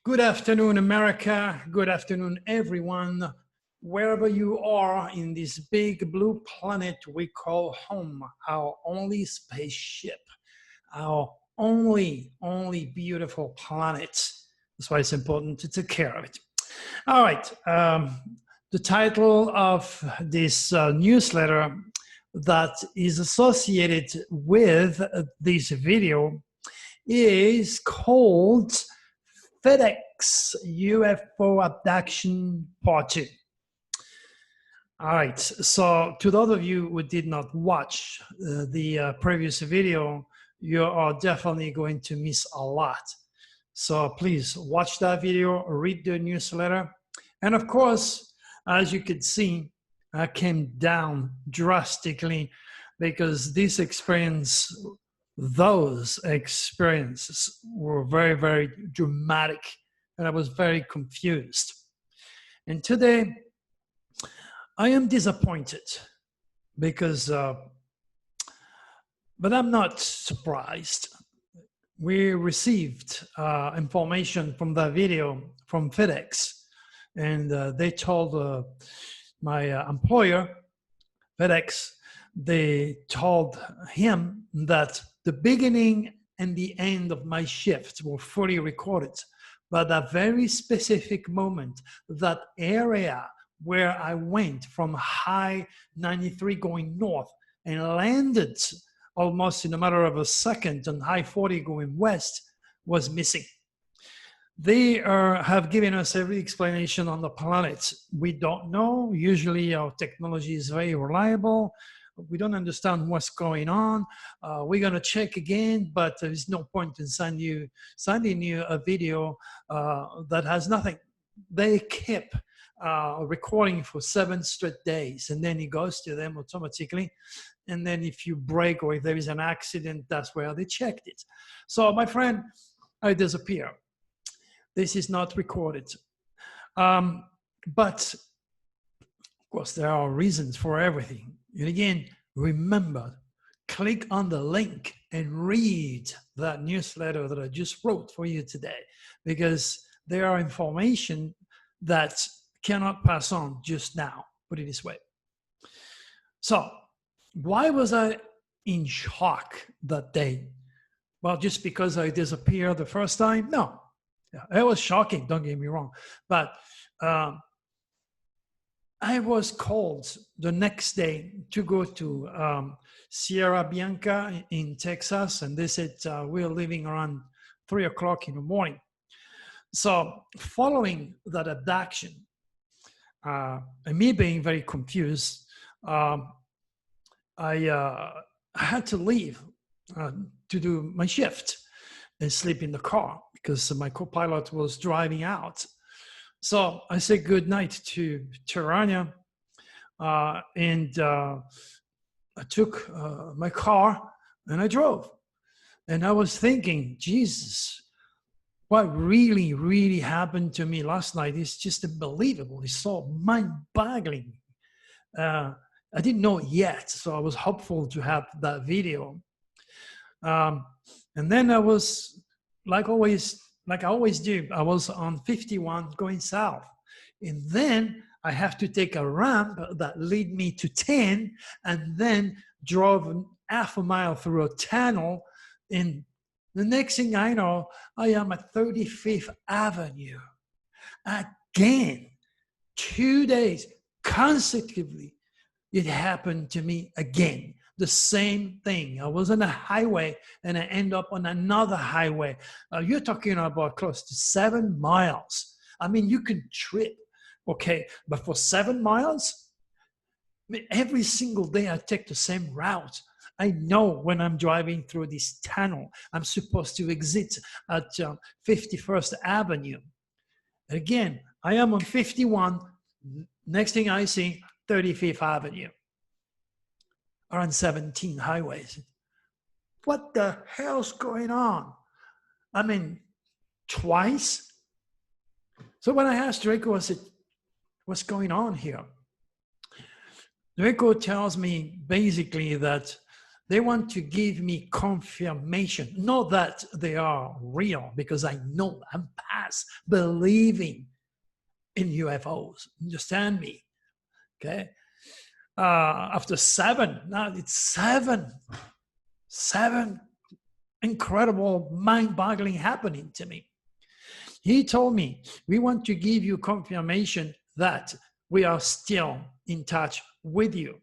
Good afternoon, America. Good afternoon, everyone. Wherever you are in this big blue planet we call home, our only spaceship, our only beautiful planet. That's why it's important to take care of it. All right. The title of this newsletter that is associated with this video is called FedEx UFO Abduction Part 2. All right, so to those of you who did not watch the previous video, you are definitely going to miss a lot. So please watch that video, read the newsletter. And of course, as you could see, I came down drastically because this experience, those experiences were very, very dramatic, and I was very confused. And today, I am disappointed because, but I'm not surprised. We received information from that video from FedEx, and they told my employer, FedEx, they told him that the beginning and the end of my shift were fully recorded, but that very specific moment, that area where I went from high 93 going north and landed almost in a matter of a second on high 40 going west was missing. They have given us every explanation on the planet. We don't know. Usually our technology is very reliable. We don't understand what's going on. We're going to check again, but there's no point in sending you a video that has nothing. They kept recording for 7 straight days, and then it goes to them automatically. And then if you break or if there is an accident, that's where they checked it. So my friend, I disappear. This is not recorded. But of course, there are reasons for everything. And again, remember, click on the link and read that newsletter that I just wrote for you today, because there are information that cannot pass on just now, put it this way. So why was I in shock that day? Well, just because I disappeared the first time? No, it was shocking, don't get me wrong. But I was called the next day to go to Sierra Bianca in Texas, and they said we're leaving around 3 o'clock in the morning. So following that abduction, and me being very confused, I had to leave to do my shift and sleep in the car because my co-pilot was driving out. So I said good night to Taranya, and I took my car and I drove. And I was thinking, Jesus, what really happened to me last night is just unbelievable. It's so mind-boggling. I didn't know it yet, so I was hopeful to have that video. And then I was, like I always do, I was on 51 going south. And then I have to take a ramp that lead me to 10, and then drove half a mile through a tunnel. And the next thing I know, I am at 35th Avenue. Again, 2 days consecutively, it happened to me again. The same thing. I was on a highway and I end up on another highway. You're talking about close to 7 miles. I mean, you can trip, okay? But for 7 miles, I mean, every single day I take the same route. I know when I'm driving through this tunnel, I'm supposed to exit at 51st Avenue. Again, I am on 51. Next thing I see, 35th Avenue. Around 17 highways. What the hell's going on? I mean, twice? So when I asked Draco, I said, what's going on here? Draco tells me basically that they want to give me confirmation, not that they are real, because I know I'm mass believing in UFOs. Understand me? Okay. After now it's seven incredible, mind-boggling happening to me. He told me, we want to give you confirmation that we are still in touch with you.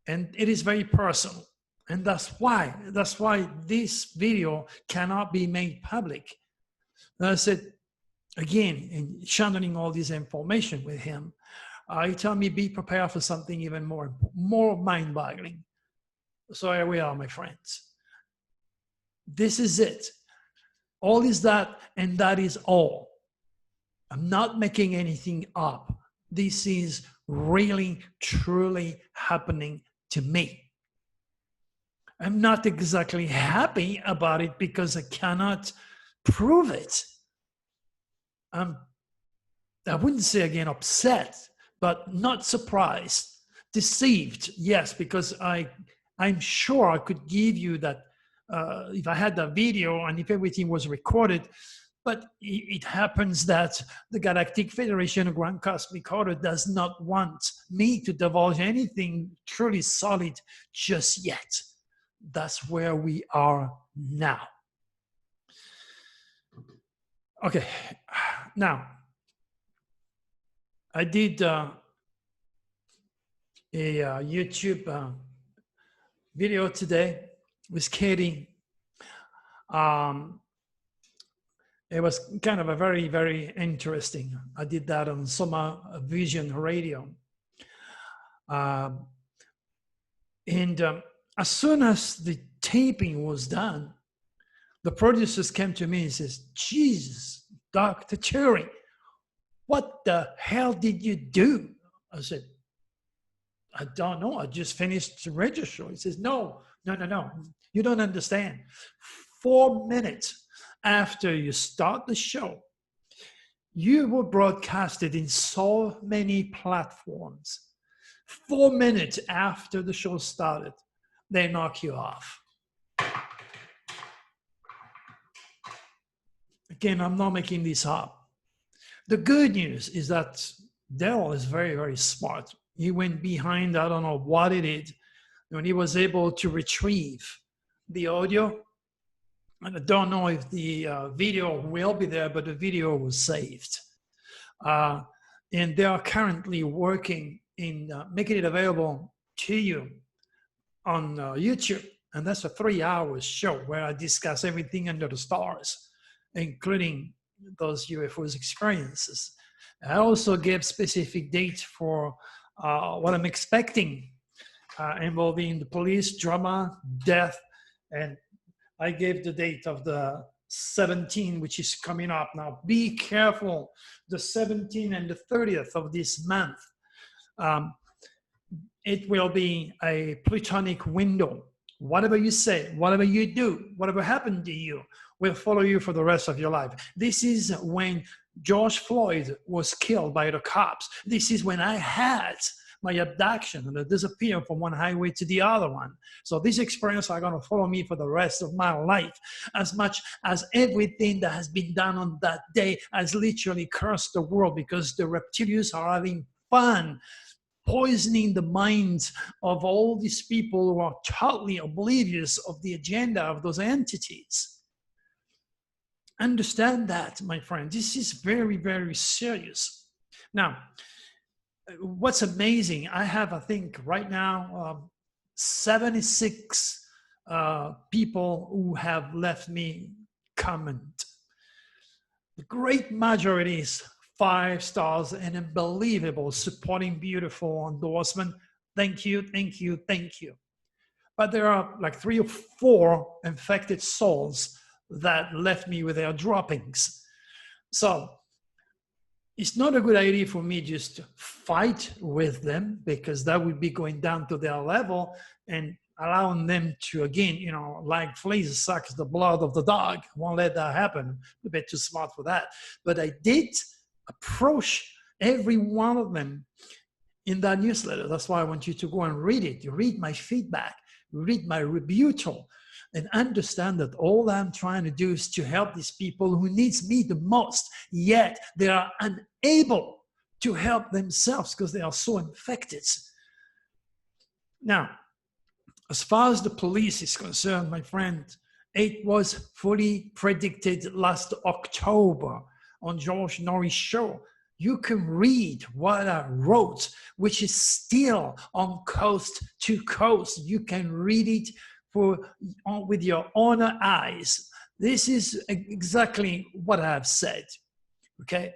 And it is very personal. And that's why this video cannot be made public. And I said, again, in channeling all this information with him, he told me, be prepared for something even more mind-boggling. So here we are, my friends. This is it. All is that, and that is all. I'm not making anything up. This is really, truly happening to me. I'm not exactly happy about it because I cannot prove it. I wouldn't say again upset, but not surprised. Deceived, yes, because I'm sure I could give you that if I had that video and if everything was recorded, but it happens that the Galactic Federation of Grand Cosmic Order does not want me to divulge anything truly solid just yet. That's where we are now. Okay, now, I did a YouTube video today with Katie. It was kind of a very, very interesting. I did that on Soma Vision Radio. As soon as the taping was done, the producers came to me and says, Jesus, Dr. Cherry, what the hell did you do? I said, I don't know. I just finished the radio show. He says, no. You don't understand. 4 minutes after you start the show, you were broadcasted in so many platforms. 4 minutes after the show started, they knock you off. Again, I'm not making this up. The good news is that Daryl is very, very smart. He went behind, I don't know what it is, and he was able to retrieve the audio. And I don't know if the video will be there, but the video was saved. And they are currently working in making it available to you on YouTube. And that's a 3-hour show where I discuss everything under the stars, including those UFOs experiences. I also gave specific dates for what I'm expecting involving the police, drama, death, and I gave the date of the 17th, which is coming up now. Be careful, the 17th and the 30th of this month. It will be a Plutonic window. Whatever you say, whatever you do, whatever happened to you will follow you for the rest of your life. This is when George Floyd was killed by the cops. This is when I had my abduction and I disappeared from one highway to the other one. So this experience are going to follow me for the rest of my life, as much as everything that has been done on that day has literally cursed the world, because the reptilians are having fun poisoning the minds of all these people who are totally oblivious of the agenda of those entities. Understand that, my friend. This is very, very serious. Now, what's amazing, I have, I think, right now, 76 people who have left me comment. The great majority is 5 stars and unbelievable, supporting, beautiful endorsement. Thank you, thank you, thank you. But there are like 3 or 4 infected souls that left me with their droppings. So it's not a good idea for me just to fight with them, because that would be going down to their level and allowing them to, again, you know, like fleas sucks the blood of the dog. I won't let that happen. I'm a bit too smart for that. But I did approach every one of them in that newsletter. That's why I want you to go and read it. You read my feedback, you read my rebuttal. and understand that all I'm trying to do is to help these people who needs me the most, yet they are unable to help themselves because they are so infected. Now, as far as the police is concerned, my friend, it was fully predicted last October on George Norris' show. You can read what I wrote, which is still on coast to coast. You can read it with your own eyes. This is exactly what I have said, okay?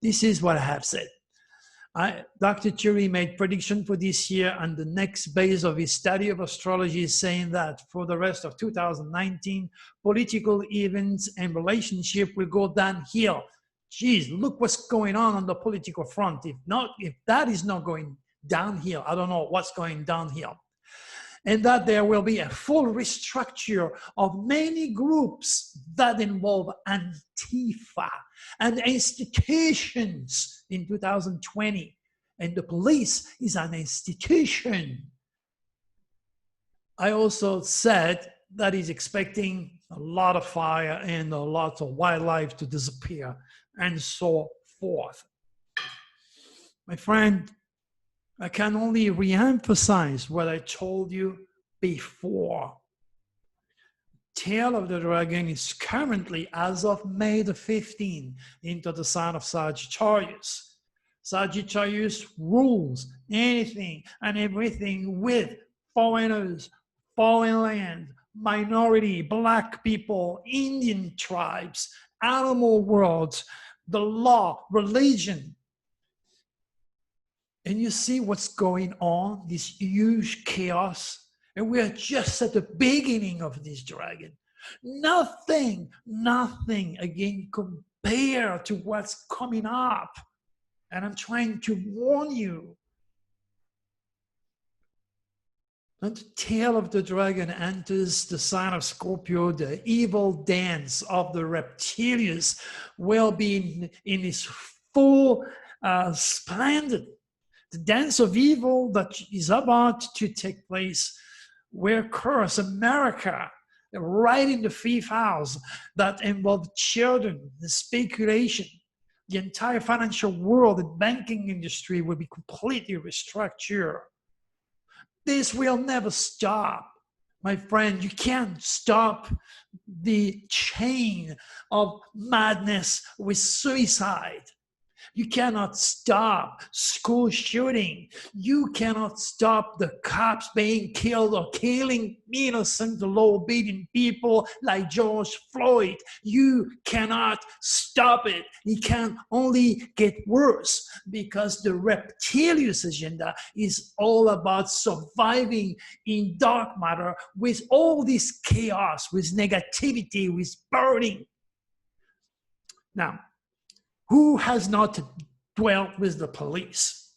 This is what I have said. Dr. Thury made prediction for this year, and the next base of his study of astrology is saying that for the rest of 2019, political events and relationship will go downhill. Geez, look what's going on the political front. If that is not going downhill, I don't know what's going downhill. And that there will be a full restructure of many groups that involve Antifa and institutions in 2020. And the police is an institution. I also said that he's expecting a lot of fire and a lot of wildlife to disappear and so forth. My friend, I can only re-emphasize what I told you before. Tail of the Dragon is currently, as of May the 15th, into the sign of Sagittarius. Sagittarius rules anything and everything with foreigners, foreign land, minority, black people, Indian tribes, animal worlds, the law, religion. And you see what's going on, this huge chaos. And we are just at the beginning of this dragon. Nothing again compared to what's coming up. And I'm trying to warn you. And the tail of the dragon enters the sign of Scorpio. The evil dance of the reptilians will be in its full splendor. The dance of evil that is about to take place will curse America right in the fifth house that involved children, the speculation. The entire financial world, the banking industry will be completely restructured. This will never stop. My friend, you can't stop the chain of madness with suicide. You cannot stop school shooting. You cannot stop the cops being killed or killing innocent, law-abiding people like George Floyd. You cannot stop it. It can only get worse because the reptilian agenda is all about surviving in dark matter with all this chaos, with negativity, with burning. Now, who has not dwelt with the police?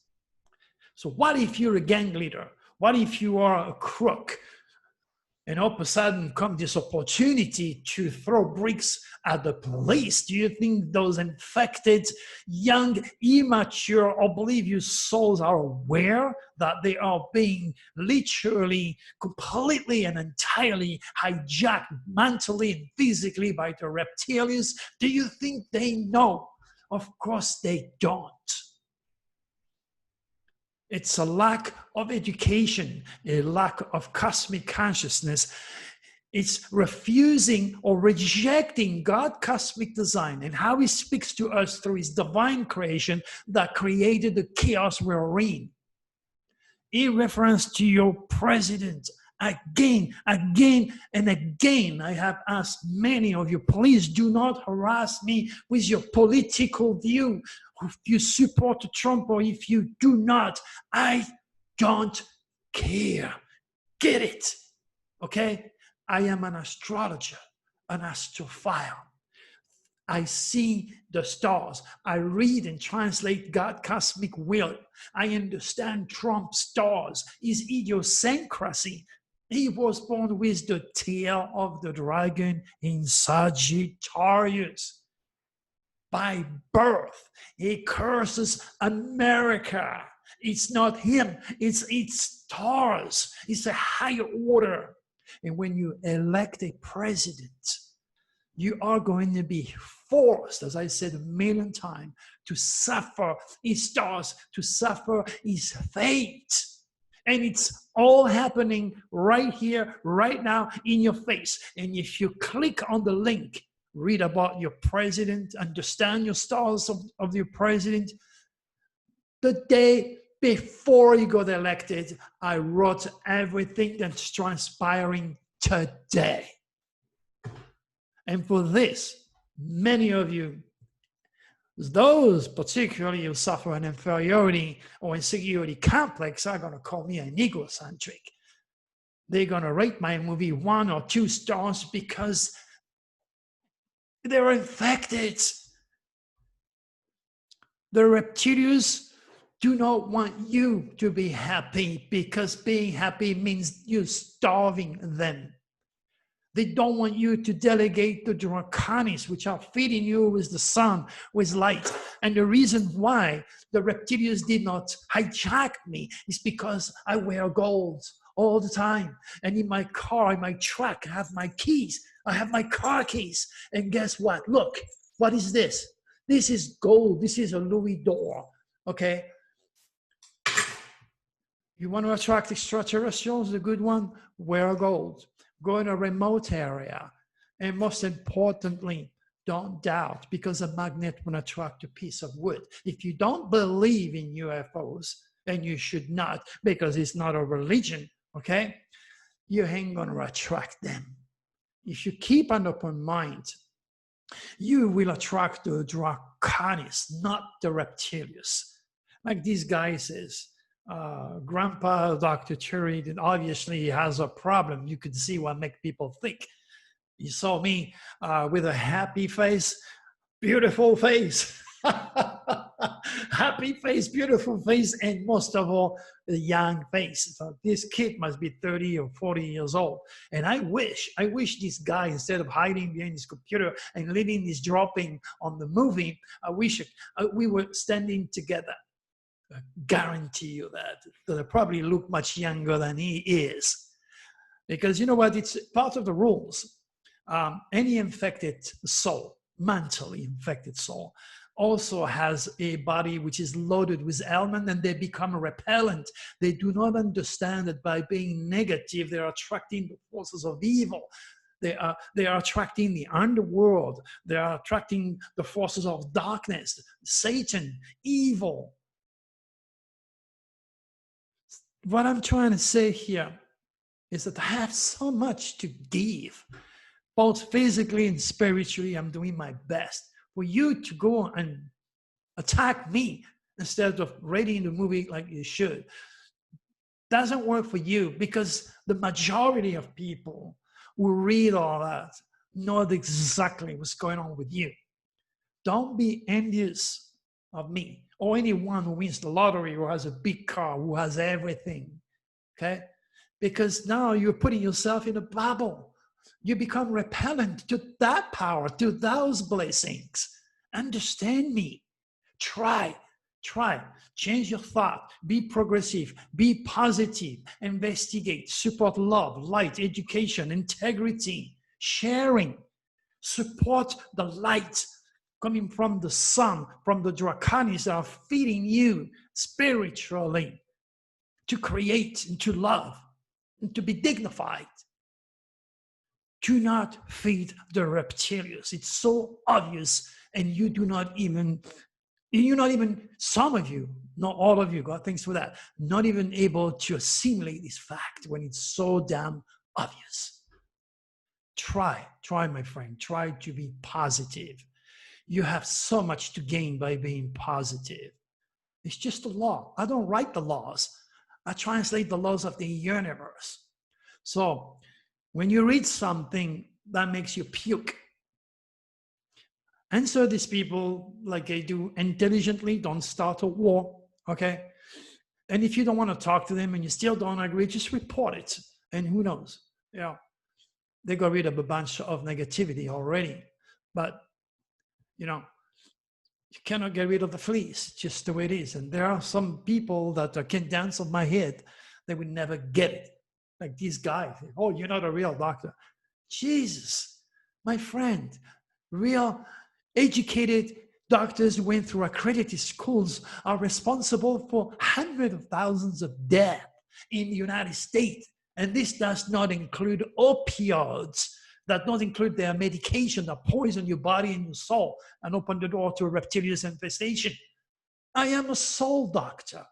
So what if you're a gang leader? What if you are a crook? And all of a sudden comes this opportunity to throw bricks at the police. Do you think those infected, young, immature, oblivious souls are aware that they are being literally, completely and entirely hijacked mentally and physically by the reptilians? Do you think they know? Of course they don't. It's a lack of education, a lack of cosmic consciousness. It's refusing or rejecting God's cosmic design and how he speaks to us through his divine creation that created the chaos we're in. In reference to your president, again and again, I have asked many of you, please do not harass me with your political view. If you support Trump or if you do not, I don't care. Get it? Okay? I am an astrologer, an astrophile. I see the stars. I read and translate God's cosmic will. I understand Trump's stars, his idiosyncrasy. He was born with the tail of the dragon in Sagittarius. By birth, he curses America. It's not him, it's its stars. It's a higher order. And when you elect a president, you are going to be forced, as I said a million times, to suffer his stars, to suffer his fate. And it's all happening right here, right now, in your face. And if you click on the link, read about your president, understand your stars of your president, the day before he got elected, I wrote everything that's transpiring today. And for this, many of you, those particularly who suffer an inferiority or insecurity complex, are going to call me an egocentric. They're going to rate my movie 1 or 2 stars because they're infected. The reptilians do not want you to be happy because being happy means you're starving them. They don't want you to delegate the draconis, which are feeding you with the sun, with light. And the reason why the reptilians did not hijack me is because I wear gold all the time. And in my car, in my truck, I have my keys. I have my car keys. And guess what? Look, what is this? This is gold. This is a Louis d'Or, okay? You want to attract extraterrestrials, the good one? Wear gold. Go in a remote area. And most importantly, don't doubt, because a magnet will attract a piece of wood. If you don't believe in UFOs, and you should not, because it's not a religion, okay? You ain't gonna attract them. If you keep an open mind, you will attract the draconis, not the reptilians. Like this guy says, Grandpa Dr. Cherry, that obviously has a problem. You could see what makes people think. He saw me with a happy face, beautiful face, happy face, beautiful face, and most of all, a young face. So this kid must be 30 or 40 years old. And I wish this guy, instead of hiding behind his computer and leaving this dropping on the movie, I wish we were standing together. I guarantee you that I probably look much younger than he is. Because you know what, it's part of the rules. Any infected soul, mentally infected soul, also has a body which is loaded with element, and they become repellent. They do not understand that by being negative, they are attracting the forces of evil. They are attracting the underworld. They are attracting the forces of darkness, Satan, evil. What I'm trying to say here is that I have so much to give, both physically and spiritually. I'm doing my best. For you to go and attack me instead of rating the movie like you should doesn't work for you, because the majority of people who read all that know exactly what's going on with you. Don't be envious of me or anyone who wins the lottery, who has a big car, who has everything, okay? Because now you're putting yourself in a bubble. You become repellent to that power, to those blessings. Understand me. Try. Change your thought. Be progressive. Be positive. Investigate. Support love, light, education, integrity, sharing. Support the light coming from the sun, from the draconis that are feeding you spiritually to create and to love and to be dignified. Do not feed the reptilians. It's so obvious, and you're not even, some of you, not all of you, God thanks for that, not even able to assimilate this fact when it's so damn obvious. Try, my friend, try to be positive. You have so much to gain by being positive. It's just a law. I don't write the laws. I translate the laws of the universe. So when you read something that makes you puke, answer these people like they do intelligently. Don't start a war, okay? And if you don't want to talk to them and you still don't agree, just report it. And who knows? They got rid of a bunch of negativity already. But you cannot get rid of the fleas, just the way it is. And there are some people that can dance on my head. They would never get it. like this guy. Oh, you're not a real doctor. Jesus, my friend, real educated doctors who went through accredited schools are responsible for hundreds of thousands of deaths in the United States. And this does not include opioids, that not include their medication that poison your body and your soul and open the door to a reptilian infestation. I am a soul doctor.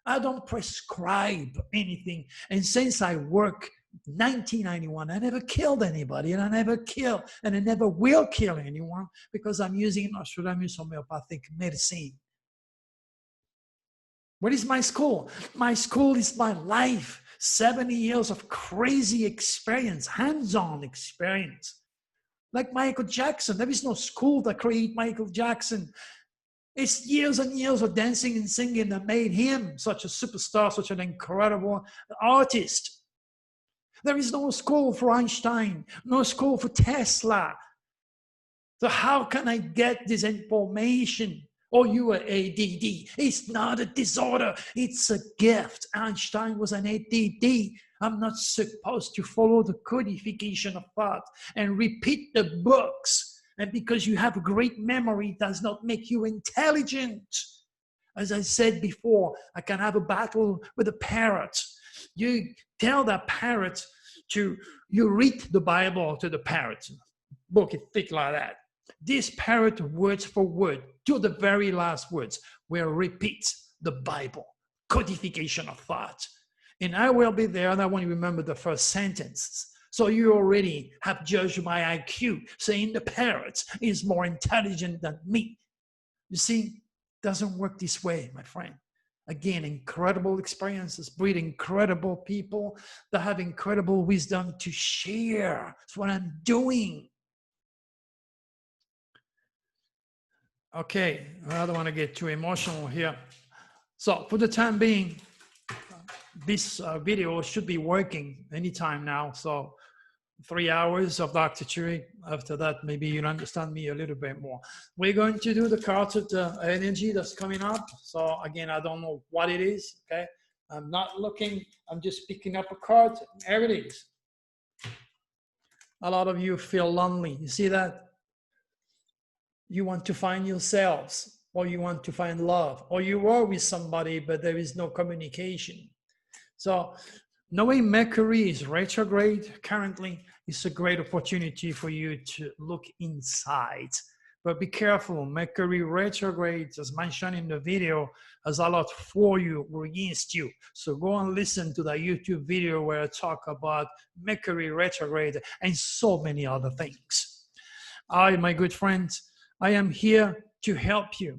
I don't prescribe anything. And since I work 1991, I never killed anybody, and I never kill, and I never will kill anyone because I'm using Astrological homeopathic medicine. What is my school? My school is my life. 70 years of crazy experience, hands-on experience. Like Michael Jackson, there is no school that created Michael Jackson. It's years and years of dancing and singing that made him such a superstar, such an incredible artist. There is no school for Einstein, no school for Tesla. So how can I get this information? Oh, you are ADD. It's not a disorder. It's a gift. Einstein was an ADD. I'm not supposed to follow the codification of thought and repeat the books. And because you have a great memory does not make you intelligent. As I said before, I can have a battle with a parrot. You tell that parrot you read the Bible to the parrot. Book is thick like that. This parrot, word for word, to the very last words, will repeat the Bible, codification of thought. And I will be there, and I won't remember the first sentences. So you already have judged my IQ, saying the parrot is more intelligent than me. You see, it doesn't work this way, my friend. Again, incredible experiences breed incredible people that have incredible wisdom to share. That's what I'm doing. Okay, I don't want to get too emotional here. So for the time being, this video should be working anytime now. So 3 hours of Dr. Churi. After that, maybe you'll understand me a little bit more. We're going to do the cards of the energy that's coming up. So again, I don't know what it is, okay? I'm not looking, I'm just picking up a card. There it is. A lot of you feel lonely. You see that? You want to find yourselves, or you want to find love, or you are with somebody, but there is no communication. So knowing Mercury is retrograde currently is a great opportunity for you to look inside. But be careful, Mercury retrograde, as mentioned in the video, has a lot for you or against you. So go and listen to the YouTube video where I talk about Mercury retrograde and so many other things. Hi, my good friends. I am here to help you.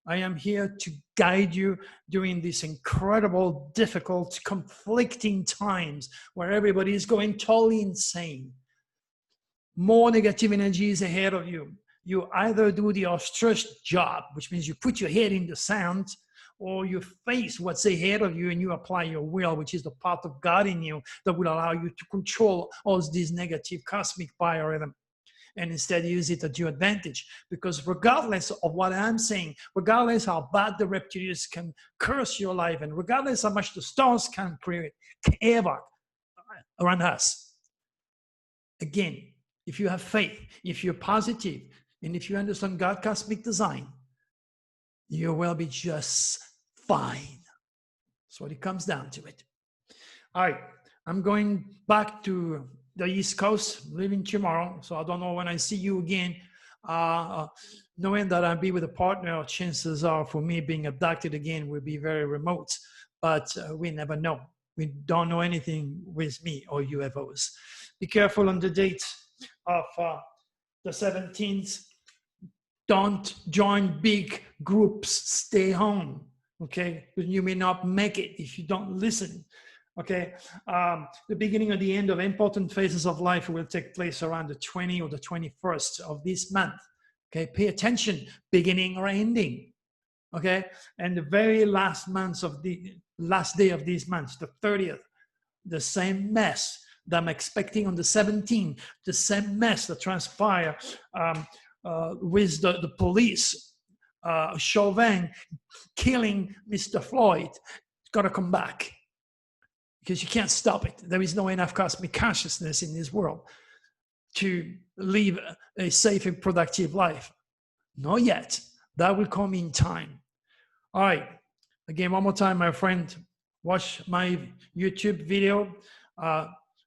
I am here to guide you during these incredible, difficult, conflicting times where everybody is going totally insane. More negative energy is ahead of you. You either do the ostrich job, which means you put your head in the sand, or you face what's ahead of you and you apply your will, which is the part of God in you that will allow you to control all these negative cosmic biorhythm. And instead use it at your advantage. Because regardless of what I'm saying, regardless how bad the reptilians can curse your life, and regardless how much the stars can create havoc around us, again, if you have faith, if you're positive, and if you understand God's cosmic design, you will be just fine. That's what it comes down to it. All right, I'm going back to the East Coast, leaving tomorrow. So I don't know when I see you again. Knowing that I'll be with a partner, chances are for me being abducted again will be very remote, but we never know. We don't know anything with me or UFOs. Be careful on the date of the 17th. Don't join big groups, stay home, okay? You may not make it if you don't listen. Okay, the beginning or the end of important phases of life will take place around the 20th or the 21st of this month. Okay, pay attention, beginning or ending. Okay, and the very last months of the last day of these months, the 30th, the same mess that I'm expecting on the 17th, the same mess that transpire with the police, Chauvin killing Mr. Floyd. It's got to come back. because you can't stop it. There is no enough cosmic consciousness in this world to live a safe and productive life. Not yet. That will come in time. All right. Again, one more time, my friend, watch my YouTube video,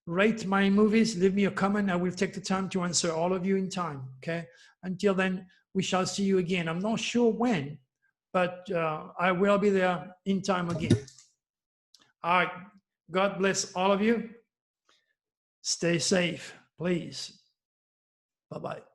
rate my movies, leave me a comment. I will take the time to answer all of you in time, okay? Until then, we shall see you again. I'm not sure when, but I will be there in time again. All right. God bless all of you. Stay safe, please. Bye-bye.